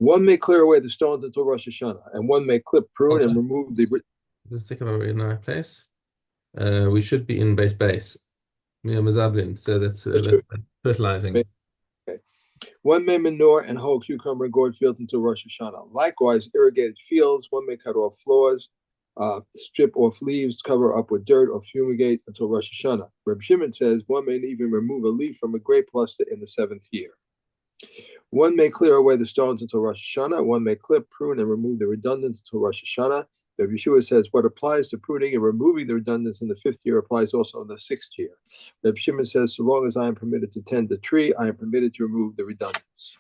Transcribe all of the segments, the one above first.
One may clear away the stones until Rosh Hashanah, and one may clip, prune, Hold and on. remove the. Just a second, are we in the right place? We should be in base. Yeah, Mazablin. So that's fertilizing. Okay. One may manure and hoe cucumber and gourd fields until Rosh Hashanah. Likewise, irrigated fields, one may cut off floors, strip off leaves, cover up with dirt, or fumigate until Rosh Hashanah. Reb Shimon says one may even remove a leaf from a grape cluster in the seventh year. One may clear away the stones until Rosh Hashanah. One may clip, prune, and remove the redundant until Rosh Hashanah. Reb Yeshua says what applies to pruning and removing the redundants in the fifth year applies also in the sixth year. Reb Shimon says, so long as I am permitted to tend the tree, I am permitted to remove the redundants.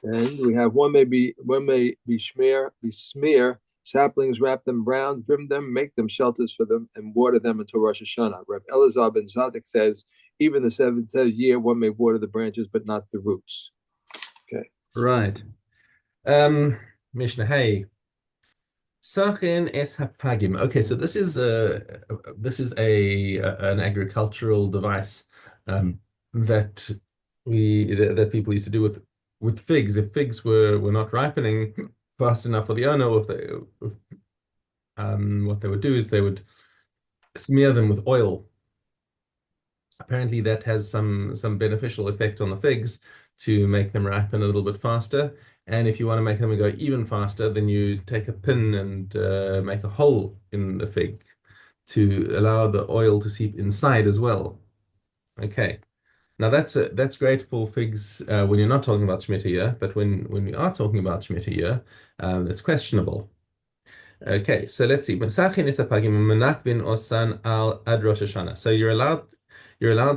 And we have one may be smear saplings, wrap them brown, trim them, make them shelters for them, and water them until Rosh Hashanah. Reb Elazar ben Zadok says, even the seventh year, one may water the branches, but not the roots. Okay. Right. Mishna, hey. Sachin es hapagim. Okay, so this is an agricultural device that that people used to do with figs. If figs were not ripening fast enough for the owner, or if they what they would do is they would smear them with oil. Apparently, that has some beneficial effect on the figs to make them ripen a little bit faster. And if you want to make them go even faster, then you take a pin and make a hole in the fig to allow the oil to seep inside as well. Okay. Now that's great for figs when you're not talking about Shemitah year, but when we are talking about Shemitah year, it's questionable. Okay, so let's see. Masachin is apagim menakvin osan al ad Rosh Hashanah. So you're allowed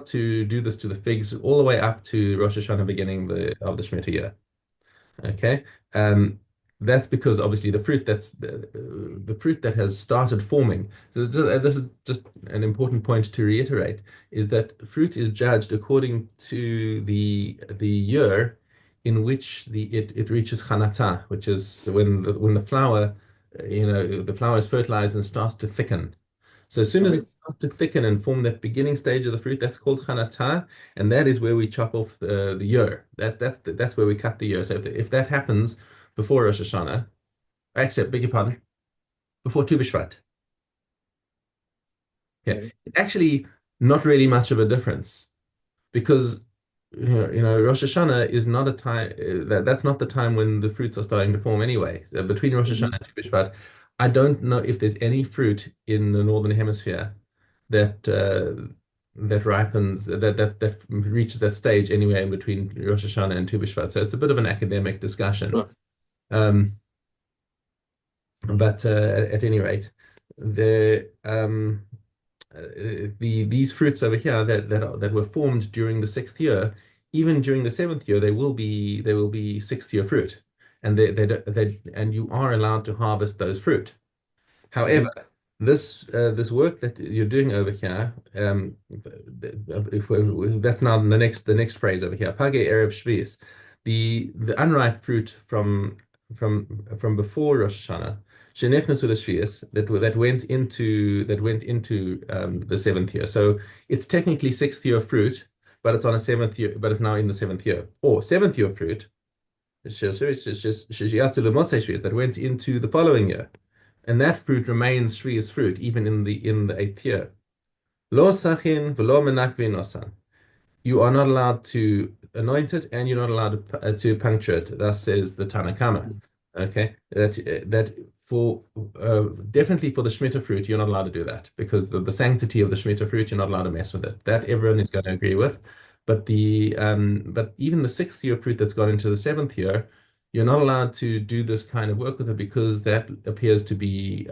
to do this to the figs all the way up to Rosh Hashanah, beginning of the Shemitah year. Okay, that's because obviously the fruit that has started forming. So this is just an important point to reiterate: is that fruit is judged according to the year in which it reaches chanata, which is when the flower, the flower is fertilized and starts to thicken. So as soon as Right. it starts to thicken and form that beginning stage of the fruit, that's called chanata, and that is where we chop off the ear. That's where we cut the ear. So if that happens before Rosh Hashanah, actually, beg your pardon, before Tu B'Shvat, okay, Okay. it's actually not really much of a difference because Rosh Hashanah is not a time that's not the time when the fruits are starting to form anyway. So between Rosh Mm-hmm. Hashanah and Tu B'Shvat, I don't know if there's any fruit in the northern hemisphere that that ripens that reaches that stage anywhere in between Rosh Hashanah and Tu B'Shvat. So it's a bit of an academic discussion. Right. Um, but at any rate, these fruits over here that were formed during the sixth year, even during the seventh year, they will be sixth year fruit, and and you are allowed to harvest those fruit. Mm-hmm. However, this work that you're doing over here, that's now the next phrase over here. Page erev Shevi'is, the unripe fruit from before Rosh Hashanah, shenechnasu l'Shvi'is, that went into the seventh year. So it's technically sixth year fruit, but it's on a seventh year, but it's now in the seventh year. Or seventh year fruit, that went into the following year, and that fruit remains Shvi'is fruit even in the eighth year. Lo sachin v'lo menakvin osan. You are not allowed to anoint it, and you're not allowed to puncture it. Thus says the Tanna Kama. Okay, that for definitely for the Shemitah fruit, you're not allowed to do that because the sanctity of the Shemitah fruit, you're not allowed to mess with it. That everyone is going to agree with. But even the sixth year fruit that's gone into the seventh year, you're not allowed to do this kind of work with it because that appears to be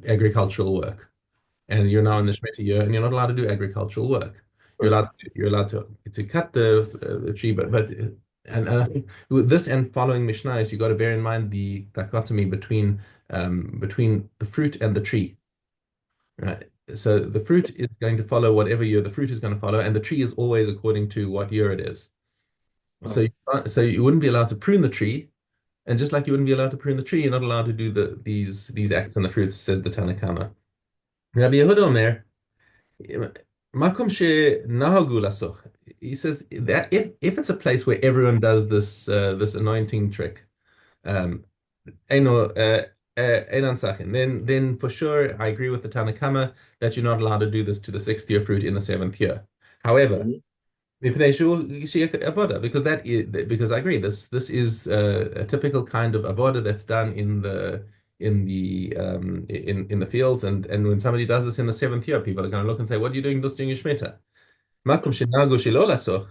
agricultural work, and you're now in the Shemitah year, and you're not allowed to do agricultural work. Right. You're allowed to cut the tree, and I think with this and following Mishnah is you got to bear in mind the dichotomy between the fruit and the tree, right? So the fruit is going to follow whatever year the fruit is going to follow, and the tree is always according to what year it is. So Right. you wouldn't be allowed to prune the tree, and just like you wouldn't be allowed to prune the tree, you're not allowed to do these acts on the fruits, says the Tanna Kama. Rabbi Yehuda Omer, Makom she nahagu lasoch. He says that if it's a place where everyone does this anointing trick, um, Eino, Einan Sachin. Then for sure, I agree with the Tanakama that you're not allowed to do this to the sixth year fruit in the seventh year. However, Mhm. because that is because I agree this is a typical kind of avoda that's done in the fields and when somebody does this in the seventh year, people are going to look and say, "What are you doing this during your shmita?" Makom shenago shelo lasoch.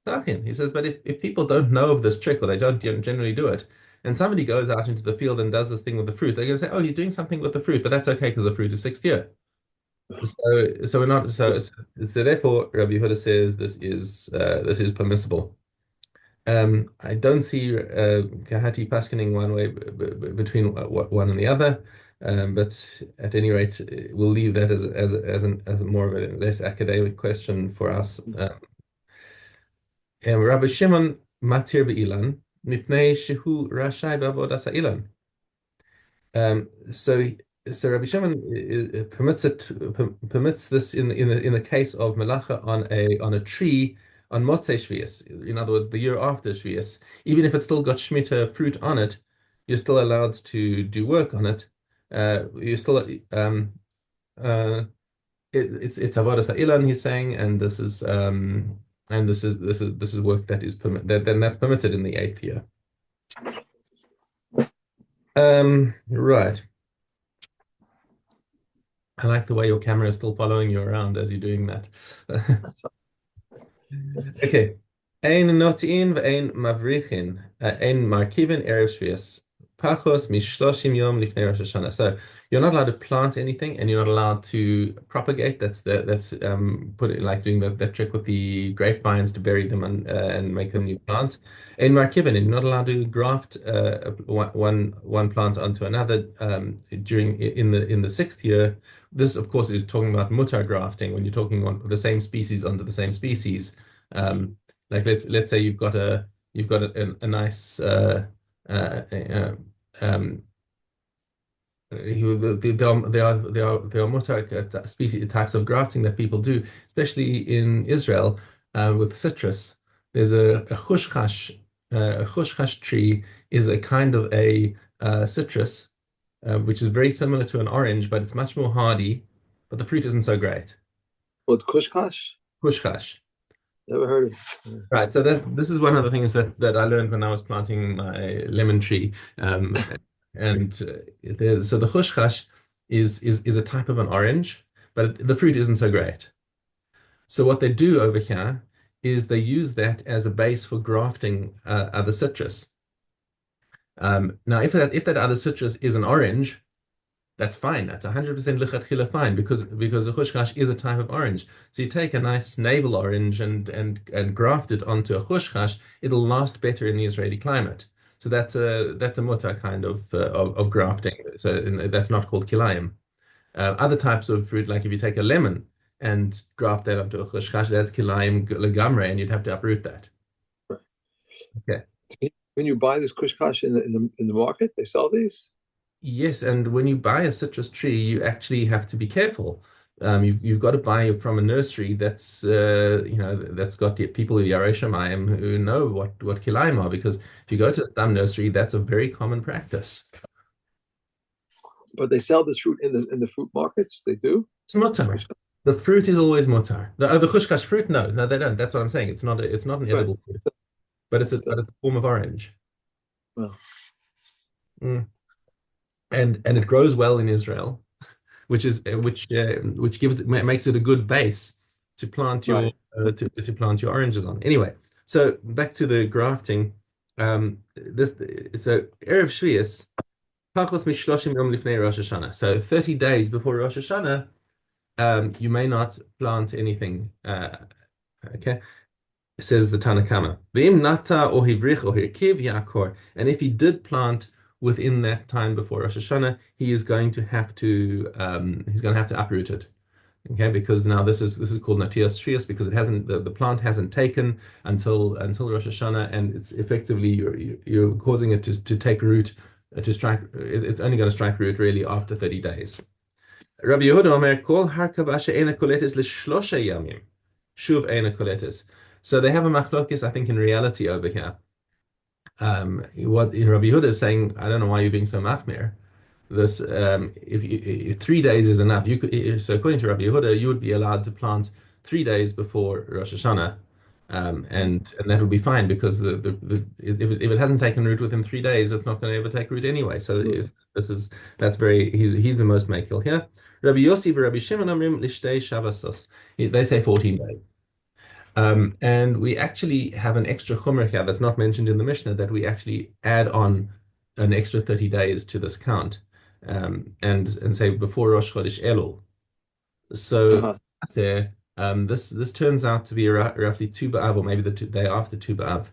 Sachin. He says, but if people don't know of this trick or they don't generally do it, and somebody goes out into the field and does this thing with the fruit, they're going to say, "Oh, he's doing something with the fruit," but that's okay because the fruit is sixth year. So we're not so therefore Rabbi Yehuda says this is permissible. I don't see Kahati paskening one way between one and the other, but at any rate, we'll leave that as more of a less academic question for us. Rabbi Shimon matir be'ilan mipnei shehu rashai b'avodas ha'ilan. So Rabbi Shimon permits this in the case of melacha on a tree on Motzei Shevi'is. In other words, the year after Shevi'is, even if it's still got Shemitah fruit on it, you're still allowed to do work on it. You're still uh, it's avodas ha'ilan, he's saying, and this is work that is that's permitted in the eighth year. Right. I like the way your camera is still following you around as you're doing that. Okay. Ein notin ve'ein mavrichin, ein markivin erev shvius, pachos mishloshim yom lifnei Rosh Hashanah. So you're not allowed to plant anything, and you're not allowed to propagate. That's put it like doing that trick with the grapevines to bury them and make them new plants. Ein markivin, and you're not allowed to graft one plant onto another during in the sixth year. This, of course, is talking about mutar grafting when you're talking on the same species onto the same species. Um, like let's say you've got a nice uh, uh, um, there are more species types of grafting that people do, especially in Israel with citrus. There's a chushchash. A chushchash tree is a kind of a citrus which is very similar to an orange, but it's much more hardy, but the fruit isn't so great. What, Kushkash? Hushkash. Never heard of it. Right. So this is one of the things that I learned when I was planting my lemon tree. And so the hushkash is a type of an orange, but the fruit isn't so great. So what they do over here is they use that as a base for grafting other citrus. Now, if that other citrus is an orange, that's fine. That's 100% lichatchila fine because the chushkash is a type of orange. So you take a nice navel orange and graft it onto a chushkash, it'll last better in the Israeli climate. So that's a mutar kind of grafting. So that's not called kilayim. Other types of fruit, like if you take a lemon and graft that onto a chushkash, that's kilayim legamre, and you'd have to uproot that. Right. Okay. Can you buy this Kushkash in the market? They sell these? Yes, and when you buy a citrus tree, you actually have to be careful. You've got to buy it from a nursery that's got the people of Yarei Shamayim who know what kilaim are, because if you go to some nursery, that's a very common practice. But they sell this fruit in the fruit markets. They do. It's mutar. The fruit is always mutar. The chushkash fruit, no, they don't. That's what I'm saying. It's not an Right. edible fruit, but it's a form of orange. Well, Mm. And it grows well in Israel, which makes it a good base to plant your right. to plant your oranges on. Anyway, so back to the grafting. This so Erev Shvius, Pachos mishloshim yom lifnei Rosh Hashanah. So 30 days before Rosh Hashanah, you may not plant anything. Okay, says the Tanakama. V'im nata or hivrich or hirkiv yakor. And if he did plant within that time before Rosh Hashanah, he's going to have to uproot it. Okay, because now this is called Natias Trias because it hasn't the plant hasn't taken until Rosh Hashanah, and it's effectively you're causing it to take root to strike. It's only going to strike root really after 30 days. Rabbi Yehuda Omer, Kol Harkava she'ena koletes l'shlosha yamim. Shuv ena koletes. So they have a machlokes, I think, in reality over here. What Rabbi Yehuda is saying, I don't know why you're being so machmir. This, if 3 days is enough, you could. So according to Rabbi Yehuda, you would be allowed to plant 3 days before Rosh Hashanah, and that would be fine because if it hasn't taken root within 3 days, it's not going to ever take root anyway. So this is that's very he's the most makil here. Rabbi Yossi and Rabbi Shimon Amrim lishtei Shabbosos. They say 14 days. And we actually have an extra chumrah here that's not mentioned in the Mishnah that we actually add on an extra 30 days to this count, and say before Rosh Chodesh Elul. So Uh-huh. this turns out to be roughly Tu B'Av, or maybe the day after Tu B'Av.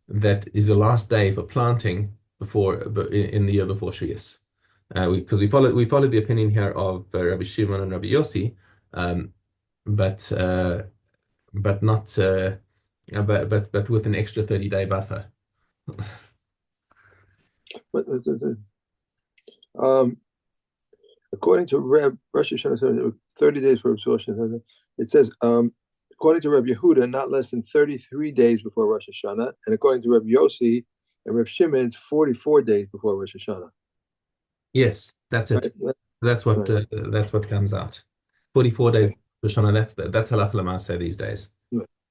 That is the last day for planting in the year before Shevi'is. Because we followed the opinion here of Rabbi Shimon and Rabbi Yossi, um, but not but with an extra 30-day buffer. Um, according to Reb Rosh Hashanah, 30 days for absorption. It says, according to Reb Yehuda, not less than 33 days before Rosh Hashanah, and according to Reb Yossi and Reb Shimon, it's 44 days before Rosh Hashanah. Yes, that's it. Right? That's Right. that's what comes out. 44 days. Okay. Shana, that's halach l'maaseh these days.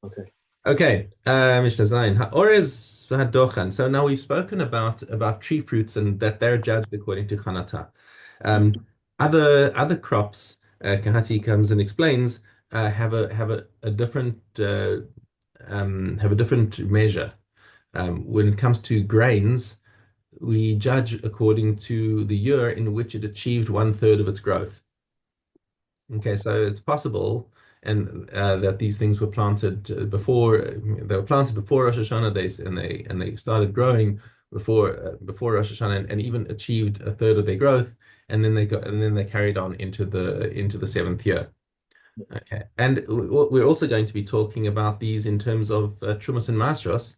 Okay. Okay, Mishnah Zayin. Ha'orez v'hadochan. So now we've spoken about tree fruits and that they're judged according to Chanata. Um, other crops, Kahati comes and explains, have a different have a different measure. When it comes to grains, we judge according to the year in which it achieved 1/3 of its growth. Okay, so it's possible, and that these things were planted before they were planted before Rosh Hashanah. They started growing before Rosh Hashanah, and even achieved 1/3 of their growth, and then they carried on into the seventh year. Okay, and we're also going to be talking about these in terms of Trumas and Masros,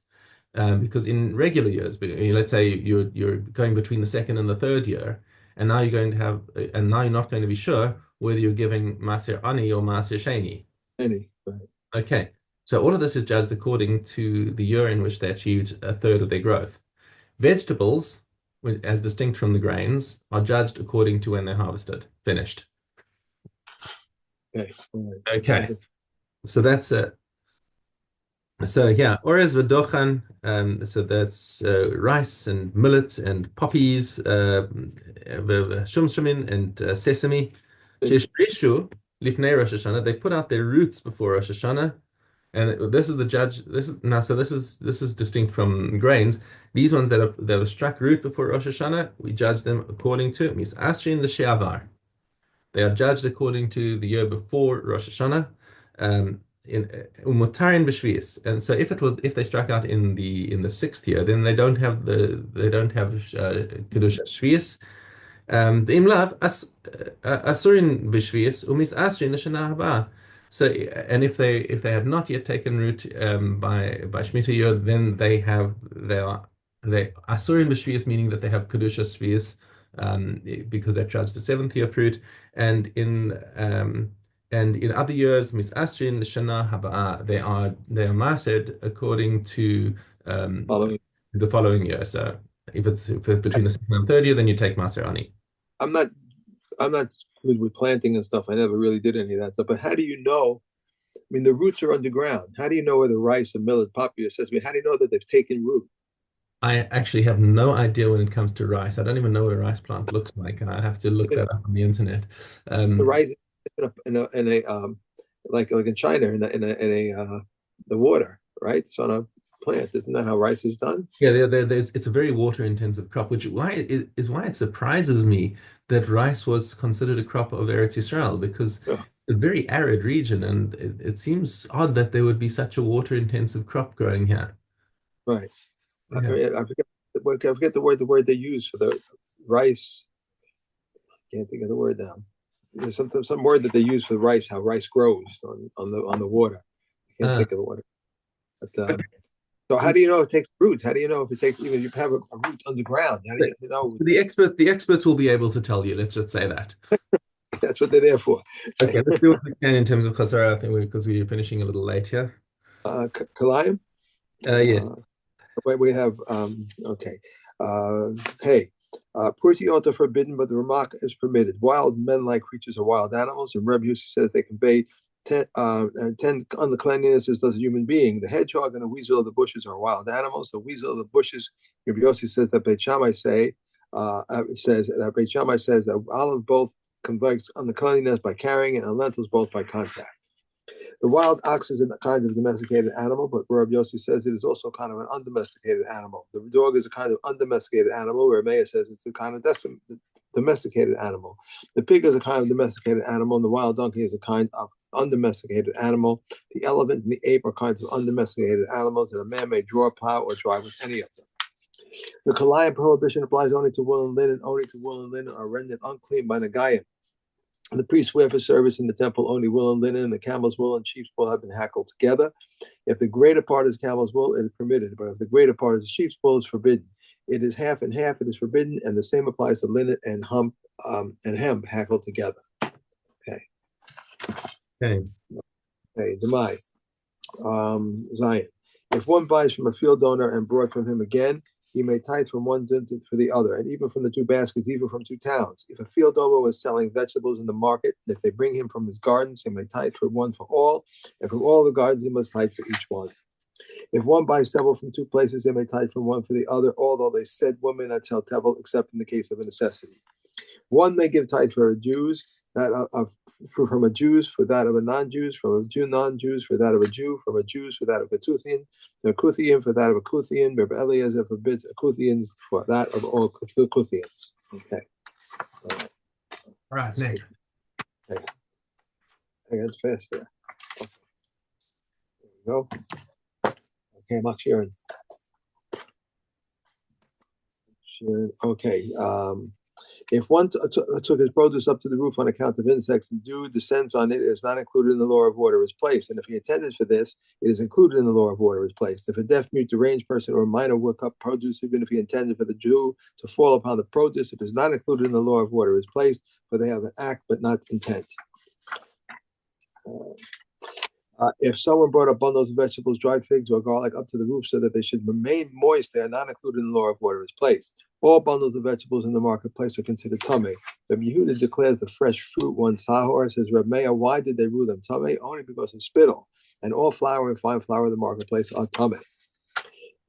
because in regular years, let's say you're going between the second and the third year, and now you're not going to be sure whether you're giving Maser Ani or Maser Sheni. Any. Right. Okay, so all of this is judged according to the year in which they achieved 1/3 of their growth. Vegetables, as distinct from the grains, are judged according to when they're harvested, finished. Okay. All right. Okay, so that's it. So yeah, Orez v'dochan, so that's rice and millet and poppies, shumshamin and sesame. Sheshrishu lifnei Rosh Hashanah, they put out their roots before Rosh Hashanah, and this is the judge. This is distinct from grains. These ones that are struck root before Rosh Hashanah, we judge them according to misasrin l'she'avar. They are judged according to the year before Rosh Hashanah. In umutarin b'shvius, and so if they struck out in the sixth year, then they don't have kedusha shvius. The imlav asurin b'shvius umis asrin l'shana haba. So, and if they have not yet taken root by Shemitah year, then they asurin b'shvius, meaning that they have kedusha shvius, because they're judged the seventh year fruit, and in other years, misasrin shana haba'ah, they are massed according to Following. the following year. So if it's between the second and third year, then you take maser ani. I'm not. I'm not good with planting and stuff. I never really did any of that stuff. But how do you know? I mean, the roots are underground. How do you know whether rice and millet, poppy, or sesame? How do you know that they've taken root? I actually have no idea when it comes to rice. I don't even know what a rice plant looks like, and I have to look You know, that up on the internet. the Um, rice in a like in China the water, right? It's on a plant. Isn't that how rice is done? Yeah, it's a very water-intensive crop, which why it surprises me that rice was considered a crop of Eretz Yisrael, because Yeah, it's a very arid region, and it seems odd that there would be such a water-intensive crop growing here. right. Yeah. I forget the word they use for the rice. Can't think of the word now. There's some word that they use for rice, how rice grows on the water. I can't Uh, think of it. But so how do you know it takes roots? How do you know if it takes even you have a root underground? How do you know? the experts will be able to tell you. Let's just say that. That's what they're there for. Okay, let's do what we can in terms of Chazara, I think, because we're finishing a little late here. Kalayim? Yes. We have, okay. Hey, Purti Ota forbidden, but the Ramak is permitted. Wild men-like creatures are wild animals, and Reb Yossi says they convey 10 uncleanlinesses does a human being. The hedgehog and the weasel of the bushes are wild animals. The weasel of the bushes, Reb Yossi says that Beit Shammai says that olive both conveys uncleanliness by carrying it, and lentils both by contact. The wild ox is a kind of domesticated animal, but Rabbi Yossi says it is also kind of an undomesticated animal. The dog is a kind of undomesticated animal, where Meir says it's a kind of domesticated animal. The pig is a kind of domesticated animal, and the wild donkey is a kind of undomesticated animal. The elephant and the ape are kinds of undomesticated animals, and a man may draw, plow, or drive with any of them. The Kalayim prohibition applies only to wool and linen. Only to wool and linen are rendered unclean by Nagayim. The priests wear for service in the temple only wool and linen, and the camel's wool and sheep's wool have been hackled together. If the greater part is camel's wool, it is permitted, but if the greater part is sheep's wool, it is forbidden. It is half and half, it is forbidden, and the same applies to linen and hemp hackled together. Okay. Okay. Demai. Zion. If one buys from a field owner and brought from him again, he may tithe from one for the other, and even from the two baskets, even from two towns. If a field owner was selling vegetables in the market, if they bring him from his gardens, he may tithe for one for all, and from all the gardens he must tithe for each one. If one buys several from two places, they may tithe from one for the other, although they said one may not sell tevel except in the case of a necessity. One may give tithe for a Jews, from a Jews for that of a non-Jews, from a Jew non-Jews for that of a Jew, from a Jews for that of a Kuthian, a Kuthian for that of a Kuthian. Reb Eliezer forbids a Kuthian for that of all Kuthians. Okay. All Right, next. Okay. That's fast there. Okay. There we go. Okay, Mark Sharon. Okay. If one took his produce up to the roof on account of insects and dew descends on it, it is not included in the law of water is placed. And if he intended for this, it is included in the law of water is placed. If a deaf, mute, deranged person or a minor would cut produce, even if he intended for the dew to fall upon the produce, it is not included in the law of water is placed, for they have an act but not intent. If someone brought up bundles of vegetables, dried figs, or garlic up to the roof so that they should remain moist, they are not included in the law of water is placed. All bundles of vegetables in the marketplace are considered tamei. Reb Yehuda declares the fresh fruit one sahor. Says Reb Meir, why did they rule them tamei? Only because of spittle. And all flour and fine flour in the marketplace are tamei.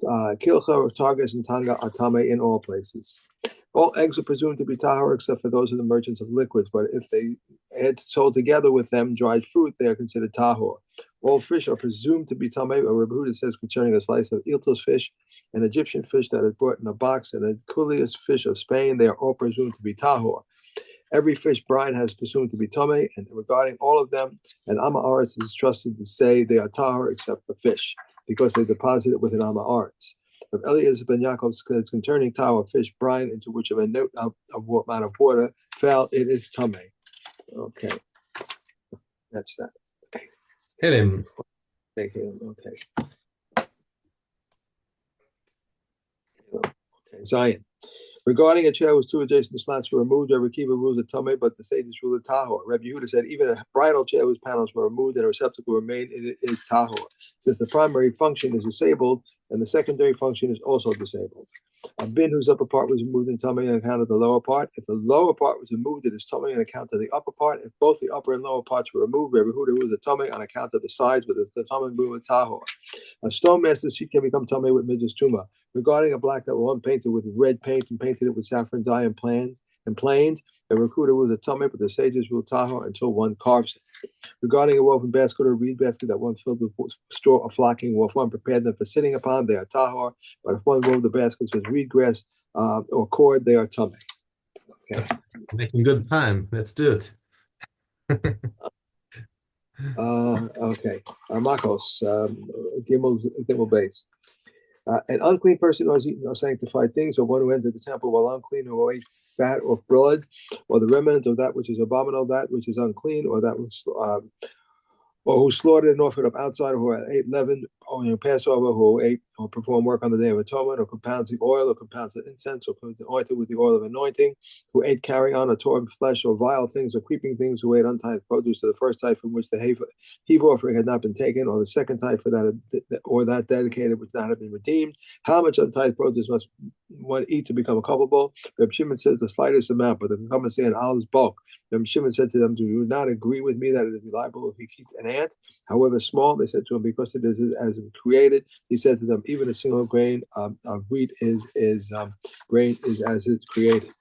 Kilcha, targets, and tanga are tamei in all places. All eggs are presumed to be tahor except for those of the merchants of liquids, but if they had sold together with them dried fruit, they are considered tahor. All fish are presumed to be tamei. Reb Yehuda says concerning a slice of iltos fish, an Egyptian fish that is brought in a box, and a Culius fish of Spain, they are all presumed to be tahor. Every fish brine has presumed to be tamei, and regarding all of them, an Amma Aretz is trusted to say they are tahor except for fish, because they deposit it with an Amma Aretz. If Eliezer ben Yaakov says concerning tahor fish brine into which of a note of amount of water fell, it is tamei. Okay, that's that. Hit him. Thank you. Okay. Okay, Zion. Regarding a chair whose two adjacent slats were removed, Rebbe Kiva rules a tamei, but the sages rule a tahor. Rebbe Yehuda said even a bridal chair whose panels were removed and a receptacle remained, it is tahor, since the primary function is disabled and the secondary function is also disabled. A bin whose upper part was removed in tamei on account of the lower part. If the lower part was removed, it is tamei on account of the upper part. If both the upper and lower parts were removed, Rebbe Yehuda rules a tamei on account of the sides, but the tamei with tahor. A stone master's sheet can become tamei with midrash tuma. Regarding a black that was painted with red paint and painted it with saffron dye and planed, the recruiter was a tamei, but the sages rule tahor until one carves it. Regarding a woven basket or a reed basket that one filled with straw or flocking, or if one prepared them for sitting upon, they are tahor. But if one wove the baskets with reed grass or cord, they are tamei. Okay. Making good time. Let's do it. Okay. Makos, Gimel base. An unclean person who has eaten unsanctified things, or one who entered the temple while unclean, or ate fat or blood, or the remnant of that which is abominable, that which is unclean, or that was, or who slaughtered and offered up outside, or who ate leaven, Passover, who ate or performed work on the Day of Atonement, or compounds the oil, or compounds the incense, or anointed with the oil of anointing, who ate carrion, or torn flesh, or vile things, or creeping things, who ate untithed produce of the first tithe from which the heave offering had not been taken, or the second tithe for that, or that dedicated which not had been redeemed. How much untithed produce must one eat to become culpable? Reb Shimon says the slightest amount, but they can come and say an olive's bulk. Reb Shimon said to them, "Do you not agree with me that it is liable if he eats an ant, however small?" They said to him, "Because it is as created." He said to them, "Even a single grain of wheat grain is as it's created."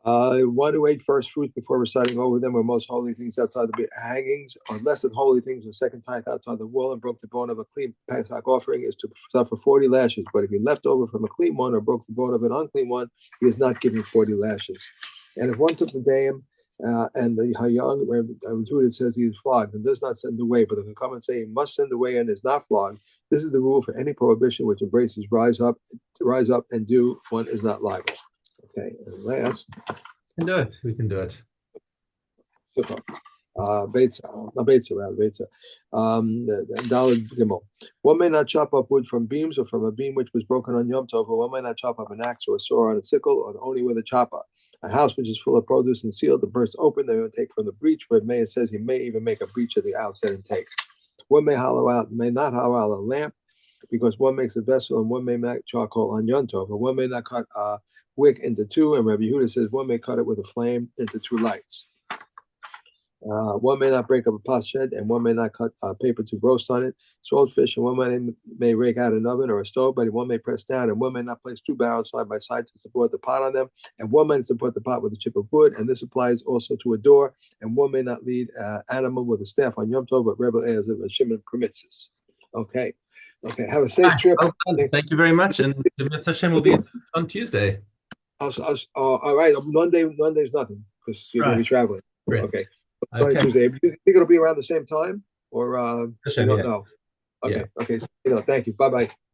One who ate first fruits before reciting over them were most holy things outside the hangings, or less than holy things, the second tithe outside the wall, and broke the bone of a clean Pesach offering is to suffer 40 lashes. But if he left over from a clean one or broke the bone of an unclean one, he is not given 40 lashes. And if one took the dam and the young, it says he is flogged and does not send away, but if they come and say he must send away and is not flogged, this is the rule for any prohibition which embraces rise up and do, one is not liable. Okay, and last. We can do it. We can do it. Super. Beitza. Daled Gimel. One may not chop up wood from beams or from a beam which was broken on Yom Tov, or one may not chop up an axe or a saw on a sickle, or only with a chopper. A house which is full of produce and sealed, the burst open, they will take from the breach, where Meir says he may even make a breach at the outset and take. One may not hollow out a lamp, because one makes a vessel and one may make charcoal on Yom Tov, and one may not cut a wick into two, and Rabbi Yehuda says one may cut it with a flame into two lights. One may not break up a pot shed, and one may not cut paper to roast on it. Salt fish, and one may rake out an oven or a stove, but one may press down, and one may not place two barrels side by side to support the pot on them, and one may support the pot with a chip of wood, and this applies also to a door, and one may not lead an animal with a staff on Yom Tov, but Rebbe Elazar Shimon permits this. Okay. Have a safe trip. Well done. Thank you very much, and the Mitzvah Hashem will be on Tuesday. All right. Monday's nothing because you're going to be traveling. Great. Okay. Okay. Tuesday. Do you think it'll be around the same time, or Hashem, you don't know? Okay. Yeah. Okay. So, thank you. Bye bye.